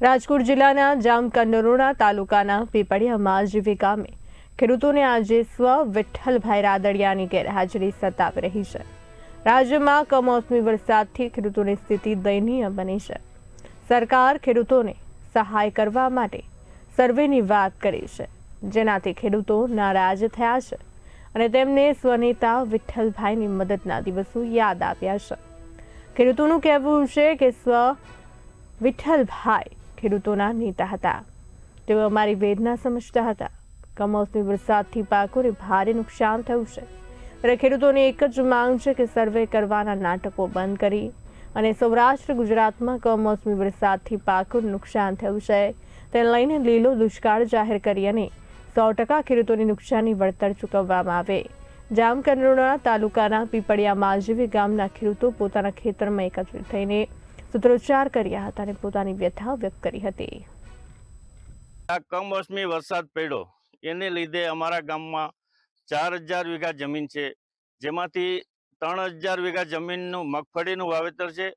રાજકોટ જિલ્લાના જામકંડોરણા તાલુકાના પીપળિયામાં જીવી ગામે ખેડૂતોને આજે સ્વ વિઠ્ઠલભાઈ રાદડિયાની ગેરહાજરી સતાવી રહી છે। રાજ્યમાં કમોસમી વરસાદથી ખેડૂતોની સ્થિતિ દયનીય બની છે। સરકાર ખેડૂતોને સહાય કરવા માટે સર્વેની વાત કરી છે, જેનાથી ખેડૂતો નારાજ થયા છે અને તેમને સ્વનેતા વિઠ્ઠલભાઈની મદદના દિવસો યાદ આવ્યા છે। ખેડૂતોનું કહેવું છે કે વિઠ્ઠલભાઈ ખેડૂતોના નેતા હતા, તેઓ અમારી વેદના સમજતા હતા। કમોસમી વરસાદથી પાકોને ભારે નુકસાન થયું છે, ત્યારે ખેડૂતોની એક જ માંગ છે કે સર્વે કરવાના નાટકો બંધ કરી અને સૌરાષ્ટ્ર ગુજરાતમાં કમોસમી વરસાદથી પાકોને નુકસાન થયું છે તેને લઈને લીલો દુષ્કાળ જાહેર કરી અને 100% ખેડૂતોની નુકસાની વળતર ચૂકવવામાં આવે। જામકંડોરણા તાલુકાના પીપળિયામાં જીવી ગામના ખેડૂતો પોતાના ખેતરમાં એકત્રિત થઈને સૂત્રોચ્ચાર કર્યા હતા અને પોતાની વ્યથા વ્યક્ત કરી હતી। આ કમોસમી વરસાદ પડ્યો એને લીધે અમારા ગામમાં 4000 વીઘા જમીન છે, જેમાંથી 3000 વીઘા જમીનનું મગફળીનું વાવેતર છે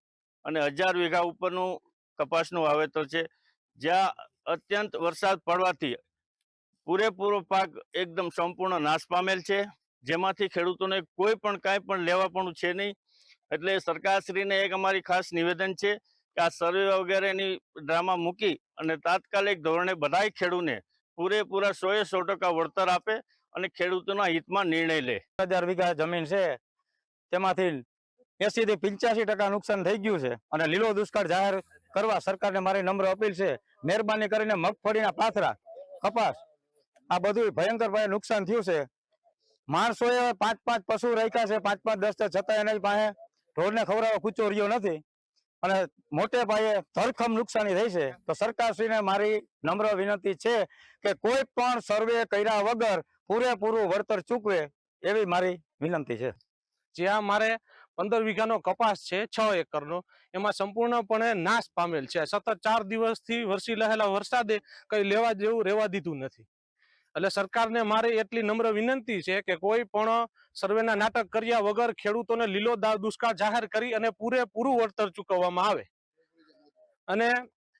અને 1000 વીઘા ઉપરનું કપાસનું વાવેતર છે, જ્યાં અત્યંત વરસાદ પડવાથી પૂરેપૂરો પાક એકદમ સંપૂર્ણ નાશ પામેલ છે, જેમાંથી ખેડૂતોને કોઈ પણ કાંઈ પણ લેવાપણું છે નહીં। એટલે સરકારશ્રીને એક અમારી ખાસ નિવેદન છે કે આ સર્વે વગેરેની ડ્રામા મૂકી અને તાત્કાલિક ધોરણે બધાય ખેડૂતને પૂરેપૂરા 100% વળતર આપે અને ખેડૂતોના હિતમાં નિર્ણય લે। 1000 વીઘા જમીન છે, તેમાંથી 80 થી 85% નુકસાન થઈ ગયું છે અને લીલો દુષ્કાળ જાહેર કરવા સરકારને મારી નમ્ર અપીલ છે। મહેરબાની કરીને મગફળીના પાથરા, કપાસ આ બધું ભયંકર પાયે નુકસાન થયું છે। માણસોએ 5-5 પશુ રાખ્યા છે, 5-5 10 છતાં એની પાસે ઢોરને ખવડાવવા કૂચો રહ્યો નથી અને મોટે પાયે ધરખમ નુકસાની થઈ છે। તો સરકારશ્રીને મારી નમ્ર વિનંતી છે કે કોઈ પણ સર્વે કર્યા વગર પૂરેપૂરું વળતર ચૂકવે એવી મારી વિનંતી છે। જ્યાં મારે 15 વીઘાનો કપાસ છે, 6 એકરનો, એમાં સંપૂર્ણપણે નાશ પામેલ છે। સતત 4 દિવસથી વરસી રહેલા વરસાદે કઈ લેવા જેવું રહેવા દીધું નથી। એટલે સરકારને મારી એટલી નમ્ર વિનંતી છે કે કોઈ પણ સર્વેના નાટક કર્યા વગર ખેડૂતોને લીલો દુષ્કાળ જાહેર કરી અને પૂરેપૂરું વળતર ચૂકવવામાં આવે। અને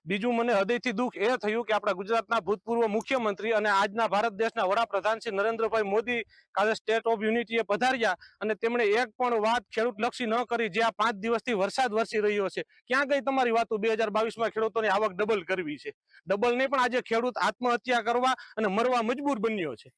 બીજું મને હૃદયથી દુઃખ એ થયું કે આપણા ગુજરાતના ભૂતપૂર્વ મુખ્યમંત્રી અને આજના ભારત દેશના વડાપ્રધાન શ્રી નરેન્દ્રભાઈ મોદી કાલે સ્ટેટ ઓફ યુનિટીએ પધાર્યા અને તેમણે એક પણ વાત ખેડૂતલક્ષી ન કરી। જે આ 5 દિવસથી વરસાદ વરસી રહ્યો છે, ક્યાં ગઈ તમારી વાતો? 2022માં ખેડૂતોની આવક ડબલ કરવી છે, ડબલ નહીં પણ આજે ખેડૂત આત્મહત્યા કરવા અને મરવા મજબૂર બન્યો છે।